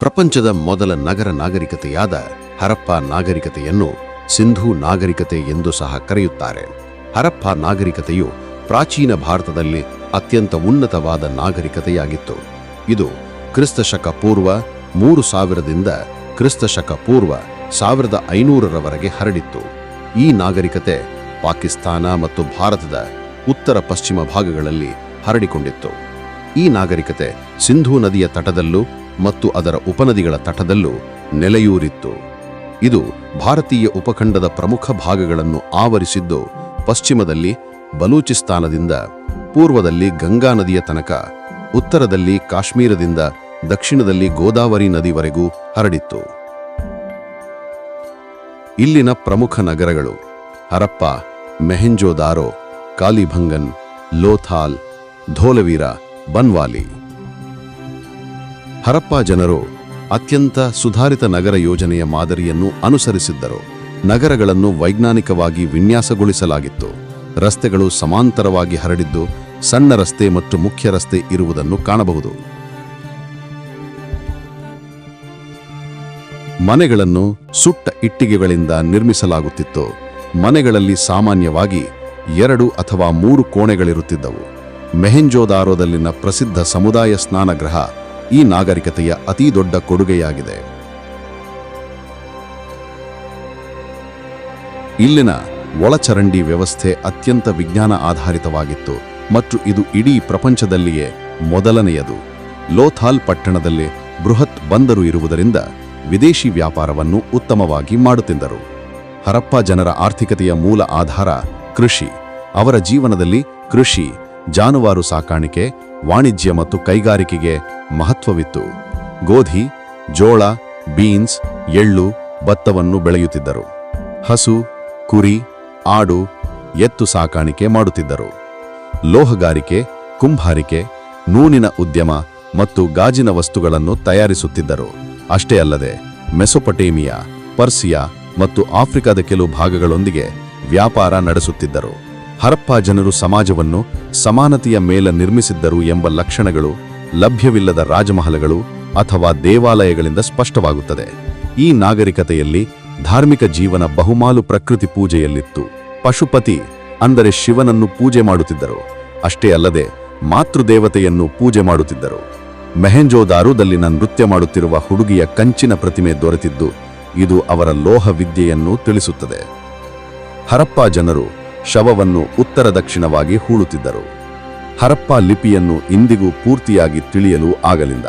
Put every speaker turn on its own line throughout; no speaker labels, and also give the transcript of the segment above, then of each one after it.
ಪ್ರಪಂಚದ ಮೊದಲ ನಗರ ನಾಗರಿಕತೆಯಾದ ಹರಪ್ಪ ನಾಗರಿಕತೆಯನ್ನು ಸಿಂಧೂ ನಾಗರಿಕತೆ ಎಂದು ಸಹ ಕರೆಯುತ್ತಾರೆ. ಹರಪ್ಪ ನಾಗರಿಕತೆಯು ಪ್ರಾಚೀನ ಭಾರತದಲ್ಲಿ ಅತ್ಯಂತ ಉನ್ನತವಾದ ನಾಗರಿಕತೆಯಾಗಿತ್ತು. ಇದು ಕ್ರಿಸ್ತಶಕ ಪೂರ್ವ 3000ದಿಂದ ಕ್ರಿಸ್ತಶಕ ಪೂರ್ವ 1500ರವರೆಗೆ ಹರಡಿತ್ತು. ಈ ನಾಗರಿಕತೆ ಪಾಕಿಸ್ತಾನ ಮತ್ತು ಭಾರತದ ಉತ್ತರ ಪಶ್ಚಿಮ ಭಾಗಗಳಲ್ಲಿ ಹರಡಿಕೊಂಡಿತ್ತು. ಈ ನಾಗರಿಕತೆ ಸಿಂಧೂ ನದಿಯ ತಟದಲ್ಲೂ ಮತ್ತು ಅದರ ಉಪನದಿಗಳ ತಟದಲ್ಲೂ ನೆಲೆಯೂರಿತ್ತು. ಇದು ಭಾರತೀಯ ಉಪಖಂಡದ ಪ್ರಮುಖ ಭಾಗಗಳನ್ನು ಆವರಿಸಿದ್ದು, ಪಶ್ಚಿಮದಲ್ಲಿ ಬಲೂಚಿಸ್ತಾನದಿಂದ ಪೂರ್ವದಲ್ಲಿ ಗಂಗಾ ನದಿಯ ತನಕ, ಉತ್ತರದಲ್ಲಿ ಕಾಶ್ಮೀರದಿಂದ ದಕ್ಷಿಣದಲ್ಲಿ ಗೋದಾವರಿ ನದಿವರೆಗೂ ಹರಡಿತ್ತು. ಇಲ್ಲಿನ ಪ್ರಮುಖ ನಗರಗಳು ಹರಪ್ಪ, ಮೆಹೆಂಜೋದಾರೋ, ಕಾಲಿಭಂಗನ್, ಲೋಥಾಲ್, ಧೋಲವೀರ, ಬನ್ವಾಲಿ. ಹರಪ್ಪ ಜನರು ಅತ್ಯಂತ ಸುಧಾರಿತ ನಗರ ಯೋಜನೆಯ ಮಾದರಿಯನ್ನು ಅನುಸರಿಸಿದ್ದರು. ನಗರಗಳನ್ನು ವೈಜ್ಞಾನಿಕವಾಗಿ ವಿನ್ಯಾಸಗೊಳಿಸಲಾಗಿತ್ತು. ರಸ್ತೆಗಳು ಸಮಾಂತರವಾಗಿ ಹರಡಿದ್ದು, ಸಣ್ಣ ರಸ್ತೆ ಮತ್ತು ಮುಖ್ಯ ರಸ್ತೆ ಇರುವುದನ್ನು ಕಾಣಬಹುದು. ಮನೆಗಳನ್ನು ಸುಟ್ಟ ಇಟ್ಟಿಗೆಗಳಿಂದ ನಿರ್ಮಿಸಲಾಗುತ್ತಿತ್ತು. ಮನೆಗಳಲ್ಲಿ ಸಾಮಾನ್ಯವಾಗಿ 2 ಅಥವಾ 3 ಕೋಣೆಗಳಿರುತ್ತಿದ್ದವು. ಮೆಹೆಂಜೋದಾರೋದಲ್ಲಿನ ಪ್ರಸಿದ್ಧ ಸಮುದಾಯ ಸ್ನಾನಗೃಹ ಈ ನಾಗರಿಕತೆಯ ಅತಿ ದೊಡ್ಡ ಕೊಡುಗೆಯಾಗಿದೆ. ಇಲ್ಲಿನ ಒಳಚರಂಡಿ ವ್ಯವಸ್ಥೆ ಅತ್ಯಂತ ವಿಜ್ಞಾನ ಆಧಾರಿತವಾಗಿತ್ತು ಮತ್ತು ಇದು ಇಡೀ ಪ್ರಪಂಚದಲ್ಲಿಯೇ ಮೊದಲನೆಯದು. ಲೋಥಾಲ್ ಪಟ್ಟಣದಲ್ಲಿ ಬೃಹತ್ ಬಂದರು ಇರುವುದರಿಂದ ವಿದೇಶಿ ವ್ಯಾಪಾರವನ್ನು ಉತ್ತಮವಾಗಿ ಮಾಡುತ್ತಿದ್ದರು. ಹರಪ್ಪ ಜನರ ಆರ್ಥಿಕತೆಯ ಮೂಲ ಆಧಾರ ಕೃಷಿ. ಅವರ ಜೀವನದಲ್ಲಿ ಕೃಷಿ, ಜಾನುವಾರು ಸಾಕಾಣಿಕೆ, ವಾಣಿಜ್ಯ ಮತ್ತು ಕೈಗಾರಿಕೆಗೆ ಮಹತ್ವವಿತ್ತು. ಗೋಧಿ, ಜೋಳ, ಬೀನ್ಸ್, ಎಳ್ಳು, ಭತ್ತವನ್ನು ಬೆಳೆಯುತ್ತಿದ್ದರು. ಹಸು, ಕುರಿ, ಆಡು, ಎತ್ತು ಸಾಕಾಣಿಕೆ ಮಾಡುತ್ತಿದ್ದರು. ಲೋಹಗಾರಿಕೆ, ಕುಂಭಾರಿಕೆ, ನೂನಿನ ಉದ್ಯಮ ಮತ್ತು ಗಾಜಿನ ವಸ್ತುಗಳನ್ನು ತಯಾರಿಸುತ್ತಿದ್ದರು. ಅಷ್ಟೇ ಅಲ್ಲದೆ ಮೆಸೊಪಟೇಮಿಯಾ, ಪರ್ಸಿಯಾ ಮತ್ತು ಆಫ್ರಿಕಾದ ಕೆಲವು ಭಾಗಗಳೊಂದಿಗೆ ವ್ಯಾಪಾರ ನಡೆಸುತ್ತಿದ್ದರು. ಹರಪ್ಪ ಜನರು ಸಮಾಜವನ್ನು ಸಮಾನತೆಯ ಮೇಲೆ ನಿರ್ಮಿಸಿದ್ದರು ಎಂಬ ಲಕ್ಷಣಗಳು ಲಭ್ಯವಿಲ್ಲದ ರಾಜಮಹಲಗಳು ಅಥವಾ ದೇವಾಲಯಗಳಿಂದ ಸ್ಪಷ್ಟವಾಗುತ್ತದೆ. ಈ ನಾಗರಿಕತೆಯಲ್ಲಿ ಧಾರ್ಮಿಕ ಜೀವನ ಬಹುಮಾಲು ಪ್ರಕೃತಿ ಪೂಜೆಯಲ್ಲಿತ್ತು. ಪಶುಪತಿ ಅಂದರೆ ಶಿವನನ್ನು ಪೂಜೆ ಮಾಡುತ್ತಿದ್ದರು. ಅಷ್ಟೇ ಅಲ್ಲದೆ ಮಾತೃದೇವತೆಯನ್ನು ಪೂಜೆ ಮಾಡುತ್ತಿದ್ದರು. ಮೆಹೆಂಜೋದಾರೋದಲ್ಲಿನ ನೃತ್ಯ ಮಾಡುತ್ತಿರುವ ಹುಡುಗಿಯ ಕಂಚಿನ ಪ್ರತಿಮೆ ದೊರೆತಿದ್ದು, ಇದು ಅವರ ಲೋಹ ವಿದ್ಯೆಯನ್ನು ತಿಳಿಸುತ್ತದೆ. ಹರಪ್ಪ ಜನರು ಶವವನ್ನು ಉತ್ತರ ದಕ್ಷಿಣವಾಗಿ ಹೂಳುತ್ತಿದ್ದರು. ಹರಪ್ಪ ಲಿಪಿಯನ್ನು ಇಂದಿಗೂ ಪೂರ್ತಿಯಾಗಿ ತಿಳಿಯಲು ಆಗಲಿಲ್ಲ.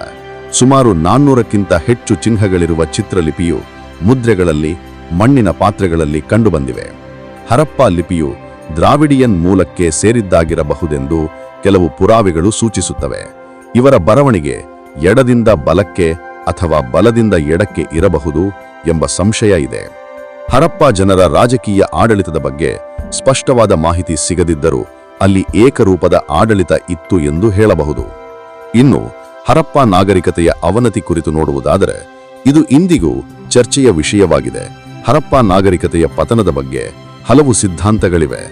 ಸುಮಾರು 400ಕ್ಕಿಂತ ಹೆಚ್ಚು ಚಿಹ್ನೆಗಳಿರುವ ಚಿತ್ರಲಿಪಿಯು ಮುದ್ರೆಗಳಲ್ಲಿ, ಮಣ್ಣಿನ ಪಾತ್ರೆಗಳಲ್ಲಿ ಕಂಡುಬಂದಿವೆ. ಹರಪ್ಪ ಲಿಪಿಯು ದ್ರಾವಿಡಿಯನ್ ಮೂಲಕ್ಕೆ ಸೇರಿದ್ದಾಗಿರಬಹುದೆಂದು ಕೆಲವು ಪುರಾವೆಗಳು ಸೂಚಿಸುತ್ತವೆ. ಇವರ ಬರವಣಿಗೆ ಎಡದಿಂದ ಬಲಕ್ಕೆ ಅಥವಾ ಬಲದಿಂದ ಎಡಕ್ಕೆ ಇರಬಹುದು ಎಂಬ ಸಂಶಯ ಇದೆ. ಹರಪ್ಪ ಜನರ ರಾಜಕೀಯ ಆಡಳಿತದ ಬಗ್ಗೆ ಸ್ಪಷ್ಟವಾದ ಮಾಹಿತಿ ಸಿಗದಿದ್ದರೂ ಅಲ್ಲಿ ಏಕರೂಪದ ಆಡಳಿತ ಇತ್ತು ಎಂದು ಹೇಳಬಹುದು. ಇನ್ನು ಹರಪ್ಪ ನಾಗರಿಕತೆಯ ಅವನತಿ ಕುರಿತು ನೋಡುವುದಾದರೆ, ಇದು ಇಂದಿಗೂ ಚರ್ಚೆಯ ವಿಷಯವಾಗಿದೆ. ಹರಪ್ಪ ನಾಗರಿಕತೆಯ ಪತನದ ಬಗ್ಗೆ ಹಲವು ಸಿದ್ಧಾಂತಗಳಿವೆ.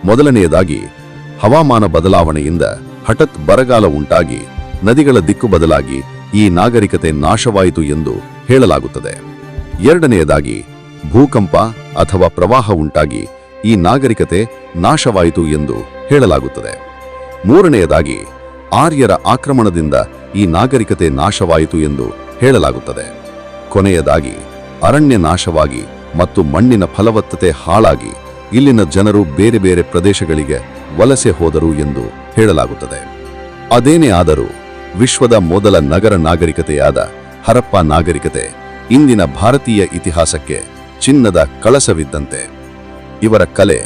ಮೊದಲನೆಯದಾಗಿ, ಹವಾಮಾನ ಬದಲಾವಣೆಯಿಂದ ಹಠಾತ್ ಬರಗಾಲ ಉಂಟಾಗಿ ನದಿಗಳ ದಿಕ್ಕು ಬದಲಾಗಿ ಈ ನಾಗರಿಕತೆ ನಾಶವಾಯಿತು ಎಂದು ಹೇಳಲಾಗುತ್ತದೆ. ಎರಡನೆಯದಾಗಿ, ಭೂಕಂಪ ಅಥವಾ ಪ್ರವಾಹ ಉಂಟಾಗಿ ಈ ನಾಗರಿಕತೆ ನಾಶವಾಯಿತು ಎಂದು ಹೇಳಲಾಗುತ್ತದೆ. ಮೂರನೆಯದಾಗಿ, ಆರ್ಯರ ಆಕ್ರಮಣದಿಂದ ಈ ನಾಗರಿಕತೆ ನಾಶವಾಯಿತು ಎಂದು ಹೇಳಲಾಗುತ್ತದೆ. ಕೊನೆಯದಾಗಿ, ಅರಣ್ಯ ನಾಶವಾಗಿ ಮತ್ತು ಮಣ್ಣಿನ ಫಲವತ್ತತೆ ಹಾಳಾಗಿ ಇಲ್ಲಿನ ಜನರು ಬೇರೆ ಬೇರೆ ಪ್ರದೇಶಗಳಿಗೆ ವಲಸೆ ಹೋದರು ಎಂದು ಹೇಳಲಾಗುತ್ತದೆ. ಅದೇನೇ ಆದರೂ ವಿಶ್ವದ ಮೊದಲ ನಗರ ನಾಗರಿಕತೆಯಾದ ಹರಪ್ಪ ನಾಗರಿಕತೆ ಇಂದಿನ ಭಾರತೀಯ ಇತಿಹಾಸಕ್ಕೆ ಚಿನ್ನದ ಕಳಸವಿದ್ದಂತೆ. ಇವರ ಕಲೆ,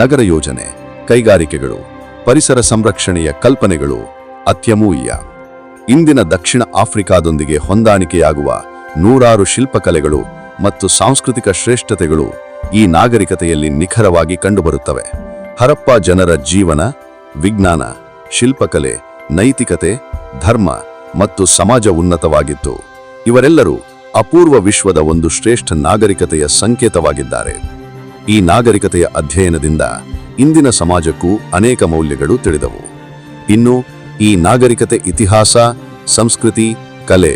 ನಗರ ಯೋಜನೆ, ಕೈಗಾರಿಕೆಗಳು, ಪರಿಸರ ಸಂರಕ್ಷಣೆಯ ಕಲ್ಪನೆಗಳು ಅತ್ಯಮೂಲ್ಯ. ಇಂದಿನ ದಕ್ಷಿಣ ಆಫ್ರಿಕಾದೊಂದಿಗೆ ಹೊಂದಾಣಿಕೆಯಾಗುವ ನೂರಾರು ಶಿಲ್ಪಕಲೆಗಳು ಮತ್ತು ಸಾಂಸ್ಕೃತಿಕ ಶ್ರೇಷ್ಠತೆಗಳು ಈ ನಾಗರಿಕತೆಯಲ್ಲಿ ನಿಖರವಾಗಿ ಕಂಡುಬರುತ್ತವೆ. ಹರಪ್ಪ ಜನರ ಜೀವನ, ವಿಜ್ಞಾನ, ಶಿಲ್ಪಕಲೆ, ನೈತಿಕತೆ, ಧರ್ಮ ಮತ್ತು ಸಮಾಜ ಉನ್ನತವಾಗಿತ್ತು. ಇವರೆಲ್ಲರೂ ಅಪೂರ್ವ ವಿಶ್ವದ ಒಂದು ಶ್ರೇಷ್ಠ ನಾಗರಿಕತೆಯ ಸಂಕೇತವಾಗಿದ್ದಾರೆ. ಈ ನಾಗರಿಕತೆಯ ಅಧ್ಯಯನದಿಂದ ಇಂದಿನ ಸಮಾಜಕ್ಕೂ ಅನೇಕ ಮೌಲ್ಯಗಳು ತಿಳಿದವು. ಇನ್ನು ಈ ನಾಗರಿಕತೆ ಇತಿಹಾಸ, ಸಂಸ್ಕೃತಿ, ಕಲೆ,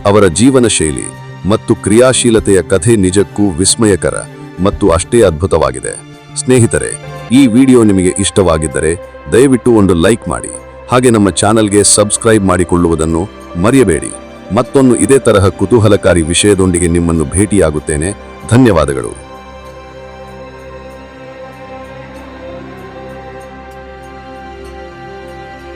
ಅವರ ಜೀವನ ಶೈಲಿ ಮತ್ತು ಕ್ರಿಯಾಶೀಲತೆಯ ಕಥೆ ನಿಜಕ್ಕೂ ವಿಸ್ಮಯಕರ ಮತ್ತು ಅಷ್ಟೇ ಅದ್ಭುತವಾಗಿದೆ. ಸ್ನೇಹಿತರೆ, ಈ ವಿಡಿಯೋ ನಿಮಗೆ ಇಷ್ಟವಾಗಿದ್ದರೆ ದಯವಿಟ್ಟು ಒಂದು ಲೈಕ್ ಮಾಡಿ, ಹಾಗೆ ನಮ್ಮ ಚಾನಲ್ಗೆ ಸಬ್ಸ್ಕ್ರೈಬ್ ಮಾಡಿಕೊಳ್ಳುವುದನ್ನು ಮರೆಯಬೇಡಿ. ಮತ್ತೊಂದು ಇದೇ ತರಹ ಕುತೂಹಲಕಾರಿ ವಿಷಯದೊಂದಿಗೆ ನಿಮ್ಮನ್ನು ಭೇಟಿಯಾಗುತ್ತೇನೆ. ಧನ್ಯವಾದಗಳು.